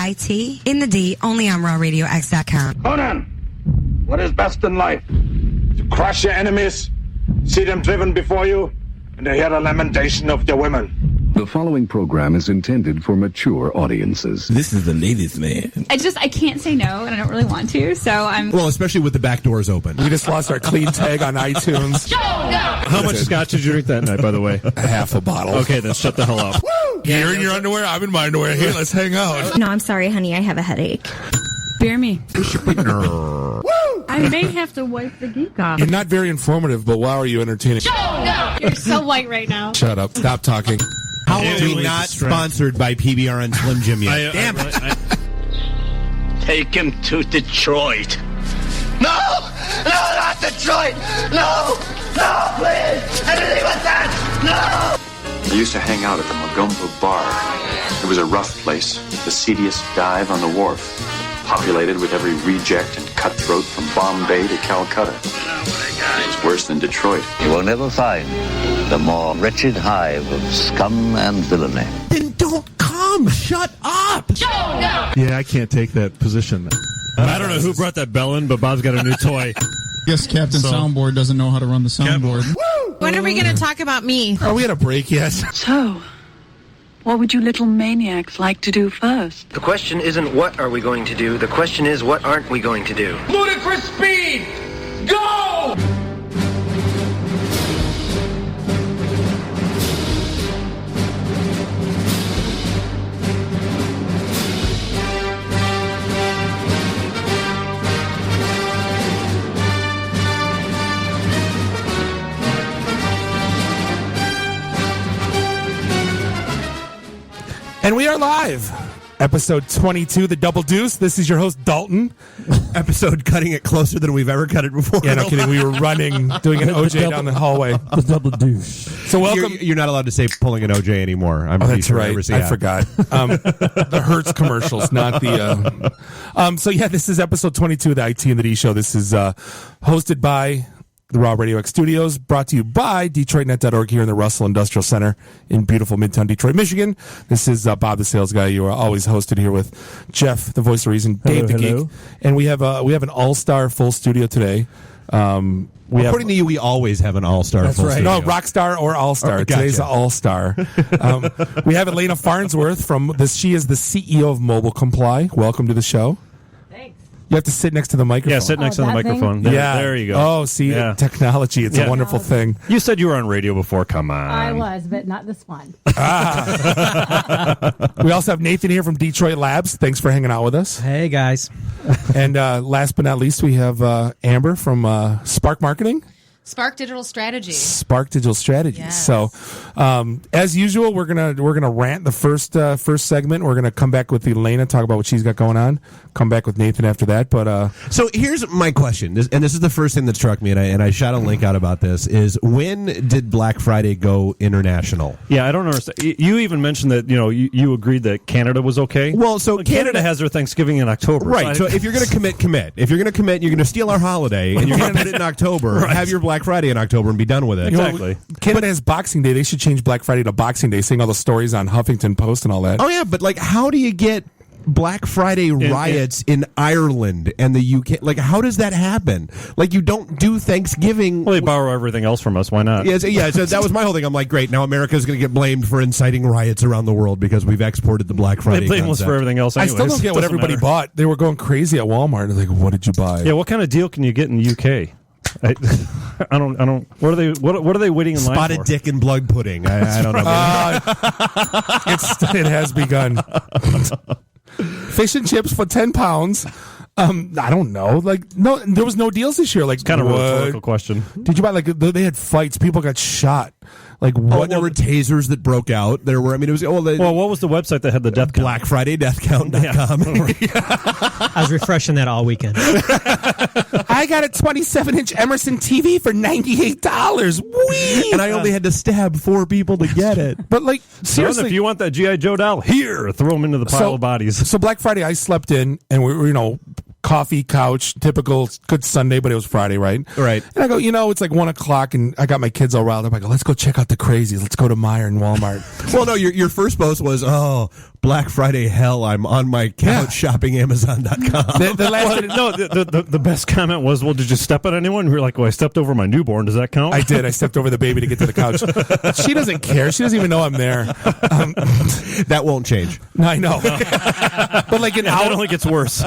I-T in the D, only on rawradiox.com. Conan, what is best in life? To crush your enemies, see them driven before you, and to hear the lamentation of your women. The following program is intended for mature audiences. This is the ladies' man. I can't say no, and I don't really want to, so I'm... Well, especially with the back doors open. We just lost our clean tag on iTunes. How much scotch did you drink that night, by the way? Half a bottle. Okay, then shut the hell up. You're in your underwear, I'm in my underwear. Here, let's hang out. No, I'm sorry, honey, I have a headache. Bear me. I may have to wipe the geek off. You're not very informative, but wow, are you entertaining? You're so white right now. Shut up. Stop talking. How are we not sponsored by PBR and Slim Jim yet? Damn it. Take him to Detroit. No! No, not Detroit! No! No, please! Anything but that! No! I used to hang out at the Magumbo Bar. It was a rough place, the seediest dive on the wharf, populated with every reject and cutthroat from Bombay to Calcutta. It's worse than Detroit. You will never find the more wretched hive of scum and villainy. Then don't come! Shut up! Yeah, I can't take that position. I don't know who brought that bell in, but Bob's got a new toy. Guess Captain Soundboard doesn't know how to run the soundboard. When are we going to talk about me? Are we at a break yet? So, what would you little maniacs like to do first? The question isn't what are we going to do, the question is what aren't we going to do. Ludicrous speed! Go! And we are live. Episode 22, The Double Deuce. This is your host, Dalton. Episode cutting it closer than we've ever cut it before. Yeah, no kidding. We were running, doing an OJ down the hallway. The double douche. So welcome. You're not allowed to say pulling an OJ anymore. I'm that's sure right. I forgot. The Hertz commercials, not the... So yeah, this is episode 22 of the IT and the D Show. This is hosted by the Raw Radio X Studios, brought to you by DetroitNet.org here in the Russell Industrial Center in beautiful Midtown Detroit, Michigan. This is Bob the Sales Guy. You are always hosted here with Jeff, the voice of reason, Dave the Geek. And we have an all-star full studio today. According to you, we always have an all-star full studio. No, rock star or all-star. Gotcha. Today's an all-star. We have Elaina Farnsworth she is the CEO of Mobile Comply. Welcome to the show. You have to sit next to the microphone. Yeah, sit next to the microphone. There you go. Oh, see, technology. It's a wonderful thing. You said you were on radio before. Come on. I was, but not this one. We also have Nathan here from Detroit Labs. Thanks for hanging out with us. Hey, guys. And last but not least, we have Amber from Spark Marketing. Spark Digital Strategy. Spark Digital Strategy. Yes. So, as usual, we're gonna rant the first segment. We're gonna come back with Elaina, talk about what she's got going on. Come back with Nathan after that. But so here's my question, and this is the first thing that struck me, and I shot a link out about this. Is when did Black Friday go international? Yeah, I don't understand. You even mentioned that you agreed that Canada was okay. Well, so Canada has their Thanksgiving in October, right? So if you're gonna commit. If you're gonna commit, you're gonna steal our holiday, and you're gonna put it in October. Right. Have your Black Friday in October and be done with it. Exactly. Canada has Boxing Day. They should change Black Friday to Boxing Day, seeing all the stories on Huffington Post and all that. Oh, yeah, but how do you get Black Friday riots in Ireland and the UK? How does that happen? You don't do Thanksgiving. Well, they borrow everything else from us. Why not? Yeah, so that was my whole thing. I'm like, great, now America's going to get blamed for inciting riots around the world because we've exported the Black Friday They blame us for everything else anyways. I still don't get what everybody bought. They were going crazy at Walmart. Like, what did you buy? Yeah, what kind of deal can you get in the UK? I don't. What are they? What are they waiting in line for? Spotted dick and blood pudding. I don't know. It has begun. Fish and chips for £10. I don't know. No, there was no deals this year. It's kind of a rhetorical question. Did you buy they had fights? People got shot. What? There were tasers that broke out. There were. I mean, it was. What was the website that had the death count? BlackFridayDeathCount.com. I was refreshing that all weekend. I got a 27-inch Emerson TV for $98. Whee! And I only had to stab 4 people to get it. But seriously, if you want that G.I. Joe doll, here, throw them into the pile of bodies. So Black Friday, I slept in, and we were, coffee, couch, typical good Sunday, but it was Friday, right? Right. And I go, it's 1 o'clock, and I got my kids all riled up. I go, let's go check out the crazies. Let's go to Meijer and Walmart. Well, no, your first post was, Black Friday hell, I'm on my couch shopping Amazon.com. The best comment was, well, did you step on anyone? We were like, well, I stepped over my newborn. Does that count? I did. I stepped over the baby to get to the couch. She doesn't care. She doesn't even know I'm there. That won't change. No, I know. But like an hour, that only gets worse.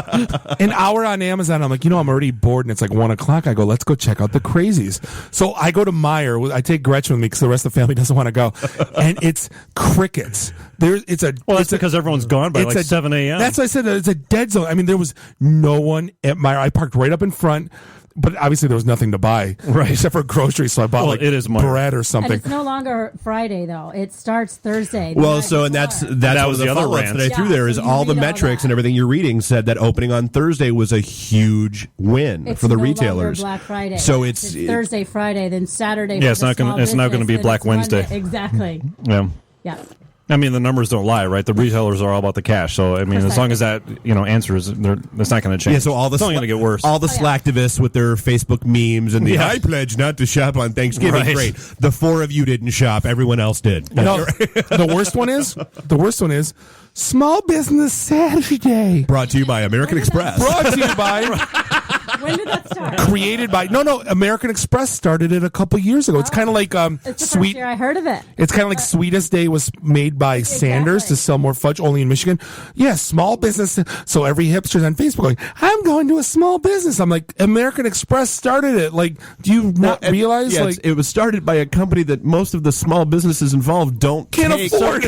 An hour on Amazon, I'm like, I'm already bored, and it's like 1 o'clock. I go, let's go check out the crazies. So I go to Meijer. I take Gretchen with me because the rest of the family doesn't want to go, and it's crickets. That's because everyone's gone by like 7 a.m. That's why I said it's a dead zone. I mean, there was no one at Meijer. I parked right up in front. But obviously there was nothing to buy, right? Except for groceries, so I bought it is bread or something. And it's no longer Friday though; it starts Thursday. Well, that's one of the follow-ups that I threw there. Is all the metrics and everything you're reading said that opening on Thursday was a huge win for the retailers. Black Friday, so it's Thursday, Friday, then Saturday. Yeah, it's not going to be Black Wednesday. Monday. Exactly. Yeah. Yeah. I mean, the numbers don't lie, right? The retailers are all about the cash. So, I mean, as long as that, answers, that's not going to change. Yeah, so it's only going to get worse. All the Slacktivists with their Facebook memes and I pledge not to shop on Thanksgiving. Right. Great. The 4 of you didn't shop. Everyone else did. No, the worst one is Small Business Saturday. Brought to you by American Express. Brought to you by... When did that start? Created by... No, American Express started it a couple years ago. It's kind of like it's the first year I heard of it. It's kind of like Sweetest Day was made by Sanders to sell more fudge, only in Michigan. Yeah, small business. So every hipster's on Facebook going, I'm going to a small business. I'm like, American Express started it. Like, do you not realize? Yeah, it was started by a company that most of the small businesses involved can't afford.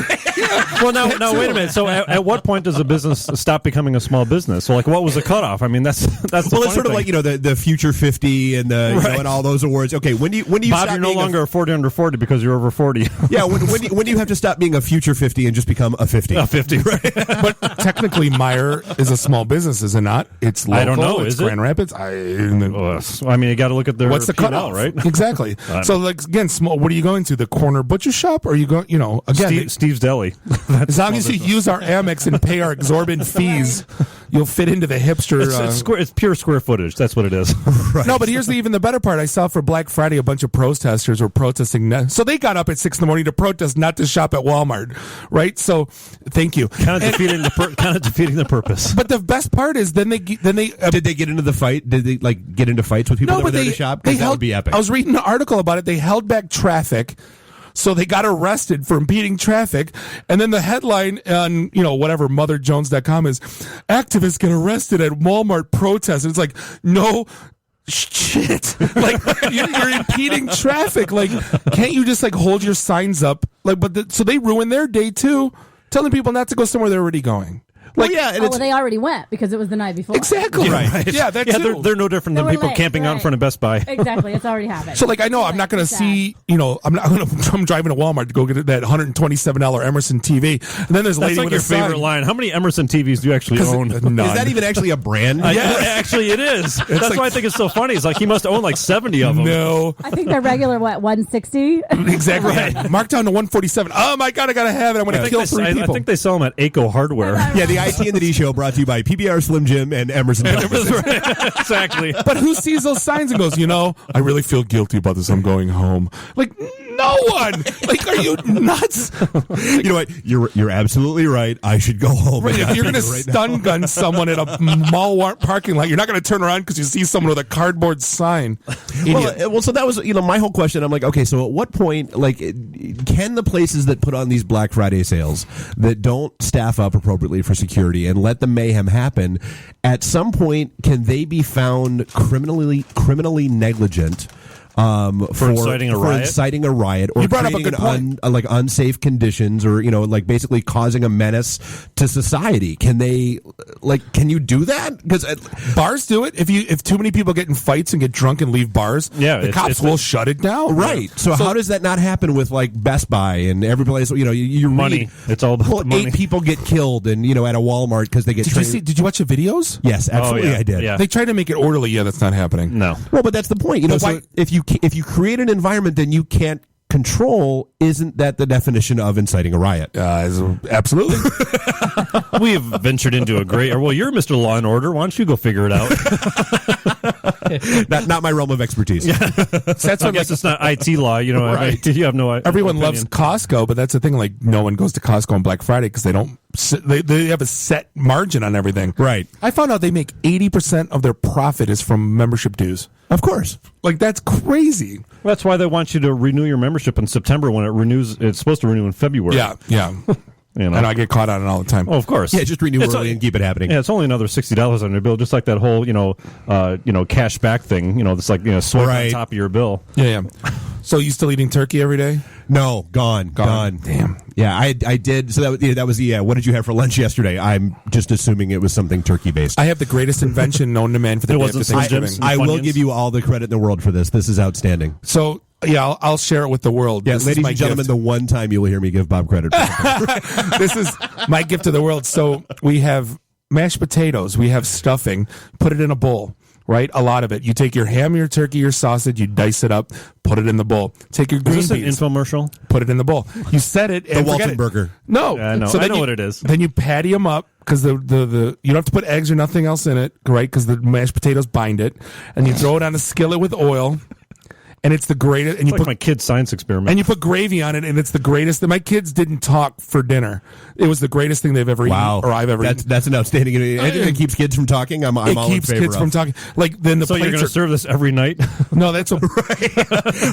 Well, now wait a minute. So at what point does a business stop becoming a small business? So, like, what was the cutoff? I mean, that's well, it's sort of like the Future 50 and the and all those awards. Okay, when do you Bob, stop you're no longer a 40 under 40 because you're over 40. Yeah, when do you have to stop being a Future 50 and just become a 50? A 50, right? But technically, Meijer is a small business, is it not? It's local. I don't know. It's is Grand it? Rapids. I mean, you got to look at their what's the P&L, cutoff, right? Exactly. So, like, again, small. What are you going to? The corner butcher shop, or are you going? Again, Steve's Deli. As long as you use our Amex and pay our exorbitant fees, you'll fit into the hipster. It's pure square footage. That's what it is. Right. No, but here's even the better part. I saw for Black Friday a bunch of protesters were protesting. So they got up at 6 a.m. to protest not to shop at Walmart, right? So thank you. Kind of defeating the purpose. But the best part is then they did they get into the fight? Did they get into fights with people that were there to shop? Because that would be epic. I was reading an article about it. They held back traffic. So they got arrested for impeding traffic. And then the headline on, whatever, motherjones.com is, activists get arrested at Walmart protest. And it's like, no shit. Like, you're impeding traffic. Like, can't you just, hold your signs up? So they ruined their day, too, telling people not to go somewhere they're already going. They already went because it was the night before. Exactly. Right. Yeah, they're no different than people camping out in front of Best Buy. Exactly. It's already happened. So, I know I'm not going to see, I'm driving to Walmart to go get that $127 Emerson TV. And then there's a lady That's with your a sign. favorite line. How many Emerson TVs do you actually own? None. Is that even actually a brand? Yeah, actually it is. That's why I think it's so funny. It's like he must own 70 of them. No. I think they're regular, 160? Exactly. Right. Marked down to 147. Oh, my God, I got to have it. I'm going to kill 3 people. I think they sell them at Aco Hardware. Yeah, the IT and the D show brought to you by PBR Slim Jim and Emerson. Exactly. But who sees those signs and goes, I really feel guilty about this. I'm going home. No one. Are you nuts? You know what? You're absolutely right. I should go home. Right, if you're going to stun gun someone at a mall parking lot, you're not going to turn around because you see someone with a cardboard sign. Well, so that was my whole question. I'm like, okay, so at what point, can the places that put on these Black Friday sales that don't staff up appropriately for security and let the mayhem happen, at some point, can they be found criminally negligent? For inciting a riot, or you brought up a good point. Unsafe conditions, or basically causing a menace to society. Can they can you do that? Because bars do it. If too many people get in fights and get drunk and leave bars, the cops will shut it down. Right. So how does that not happen with Best Buy and every place? Your money. It's all about the money. 8 people get killed, and at a Walmart because they get. Did you watch the videos? Yes, absolutely, I did. Yeah. They tried to make it orderly. Yeah, that's not happening. No. Well, but that's the point. So if you create an environment, then you can't control, isn't that the definition of inciting a riot? Absolutely. We have ventured into a gray. Well, you're Mr. Law and Order. Why don't you go figure it out? Not my realm of expertise. Yeah. That's I guess it's not IT law. You know, Right. you have no. Everyone opinion. loves Costco, but that's the thing. Like, no one goes to Costco on Black Friday because they don't. They have a set margin on everything. Right. I found out they make 80% of their profit is from membership dues. Of course. Like, that's crazy. That's why they want you to renew your membership in September when it renews. It's supposed to renew in February. Yeah. You know? And I get caught on it all the time. Oh, of course. Yeah, just renew early and keep it happening. Yeah, it's only another $60 on your bill, just like that whole, cash back thing. It's like, swipe on top of your bill. Yeah. So you still eating turkey every day? No, gone. Damn. Yeah, I did. So that was what did you have for lunch yesterday? I'm just assuming it was something turkey based. I have the greatest invention known to man for the day after Thanksgiving. I will give you all the credit in the world for this. This is outstanding. So, yeah, I'll share it with the world. Yeah, This ladies is my and gentlemen, gift. the one time you will hear me give Bob credit. For This is my gift to the world. So we have mashed potatoes. We have stuffing. Put it in a bowl, right? A lot of it. You take your ham, your turkey, your sausage, you dice it up, put it in the bowl. Take your green Is this an beans. infomercial? Put it in the bowl. You set it. And The forget Walton it. burger. No. Yeah, I know. So I then know what it is. Then you patty them up because the you don't have to put eggs or nothing else in it, right? Because the mashed potatoes bind it. And you throw it on a skillet with oil. And it's the greatest. And It's you like put my kid's science experiment. and you put gravy on it, and it's the greatest. My kids didn't talk for dinner. It was the greatest thing they've ever eaten, or I've ever eaten. That's an outstanding. Anything that keeps kids from talking, I'm It all in keeps favor kids of. from talking. Like then the so you're plates going to are- serve this every night? No, that's what.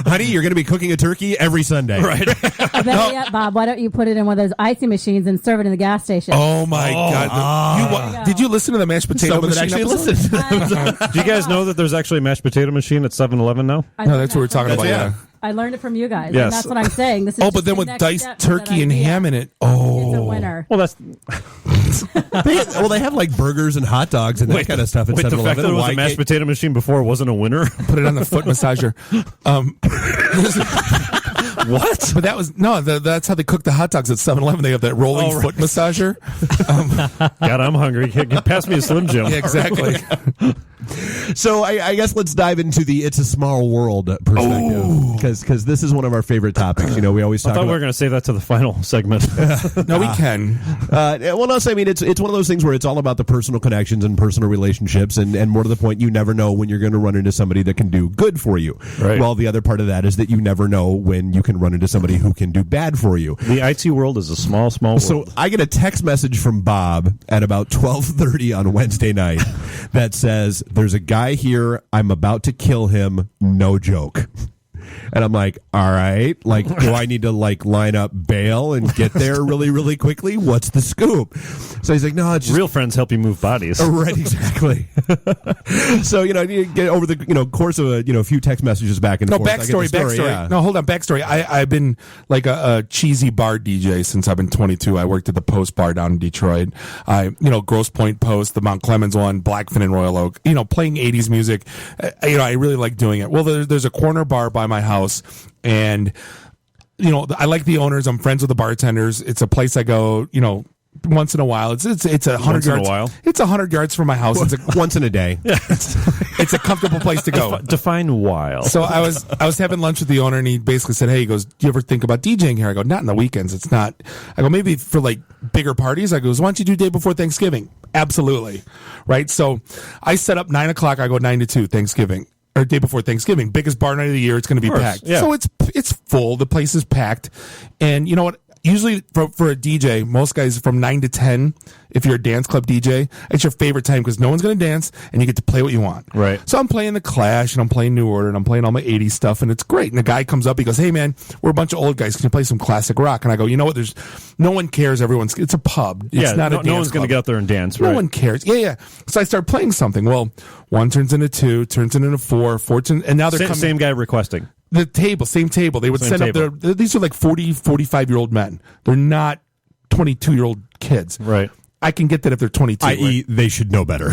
Honey, you're going to be cooking a turkey every Sunday. Right. Better yet, Bob, why don't you put it in one of those icy machines and serve it in the gas station? Oh my God! Did you listen to the mashed potato Someone that machine actually episode? listened. Do you guys know that there's actually a mashed potato machine at 7-Eleven now? No, that's what we're talking about. Yeah. I learned it from you guys. Yes. And that's what I'm saying. This is Oh, but just then the with next diced step to that turkey and idea. ham in it. It's a Oh, winner. Well, that's They have like burgers and hot dogs and that kind of stuff at wait. The fact 7-Eleven. that it was Why a mashed can't- potato machine before wasn't a winner. put it on the foot massager. What? But that was that's how they cook the hot dogs at 7-Eleven. They have that rolling Oh, right. foot massager. God, I'm hungry. Pass me a Slim Jim. Yeah, exactly. So I guess let's dive into the "It's a Small World" perspective because this is one of our favorite topics. We always I talk thought about. we were going to save that to the final segment. No, we can. Well, no, so, I mean, it's one of those things where it's all about the personal connections and personal relationships, and more to the point, you never know when you're going to run into somebody that can do good for you. Right. Well, the other part of that is that you never know when you can run into somebody who can do bad for you. The IT world is a small world. So I get a text message from Bob at about 12:30 on Wednesday night that says, "There's a guy here. I'm about to kill him. No joke." And I'm like, all right, like, do I need to like line up bail and get there really, really quickly? What's the scoop? So he's like, no, it's just real friends help you move bodies. right, exactly. So, you get over the, course of a few text messages back and No, forth. I get the backstory. story, yeah. No, hold on, backstory. I've been like a cheesy bar DJ since I've been 22. I worked at the Post Bar down in Detroit. Grosse Pointe Post, the Mount Clemens one, Blackfin and Royal Oak, playing 80s music. I really like doing it. Well, there's a corner bar by my house, and I like the owners. I'm friends with the bartenders. It's a place I go, once in a while. It's 100 Once in a yards. while? It's 100 yards from my house. It's Once in a day. it's a comfortable place to go. Define while. So I was having lunch with the owner, and he basically said, "Hey," he goes, "Do you ever think about DJing here?" I go, "Not in the weekends. It's not." I go, "Maybe for like bigger parties." I goes, "Why don't you do day before Thanksgiving?" Absolutely, right. So I set up 9 o'clock. I go 9 to 2 Thanksgiving. Or day before Thanksgiving, biggest bar night of the year. It's going to be packed. Yeah. So it's full. The place is packed, and you know what? Usually for a DJ, most guys from 9 to 10, if you're a dance club DJ, it's your favorite time because no one's going to dance and you get to play what you want. Right. So I'm playing The Clash and I'm playing New Order and I'm playing all my 80s stuff and it's great. And the guy comes up, he goes, "Hey man, we're a bunch of old guys. Can you play some classic rock?" And I go, "You know what? No one cares. It's a pub. It's not a dance no one's going to club. get out there and dance. No Right? one cares." Yeah. So I start playing something. Well, 1 turns into 2, turns into 4, 4 turns, and now they're coming. Same guy requesting. The table, same table. They would Same send table. up these are like 40, 45-year-old men. They're not 22-year-old kids. Right. I can get that if they're 22. I.e., they should know better.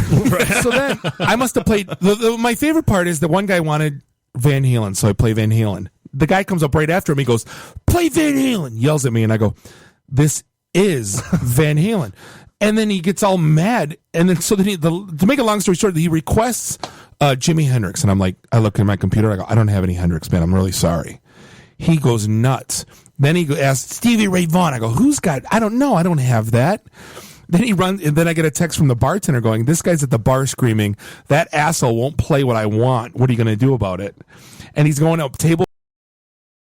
So then I must have played. My favorite part is that one guy wanted Van Halen, so I play Van Halen. The guy comes up right after him. He goes, "Play Van Halen," yells at me, and I go, "This is Van Halen." And then he gets all mad. And then so then to make a long story short, he requests Jimi Hendrix. And I'm like, I look at my computer. I go, "I don't have any Hendrix, man. I'm really sorry." He goes nuts. Then he asks Stevie Ray Vaughan. I go, who's got? I don't know. I don't have that. Then he runs, and then I get a text from the bartender going, this guy's at the bar screaming, that asshole won't play what I want. What are you going to do about it? And he's going up table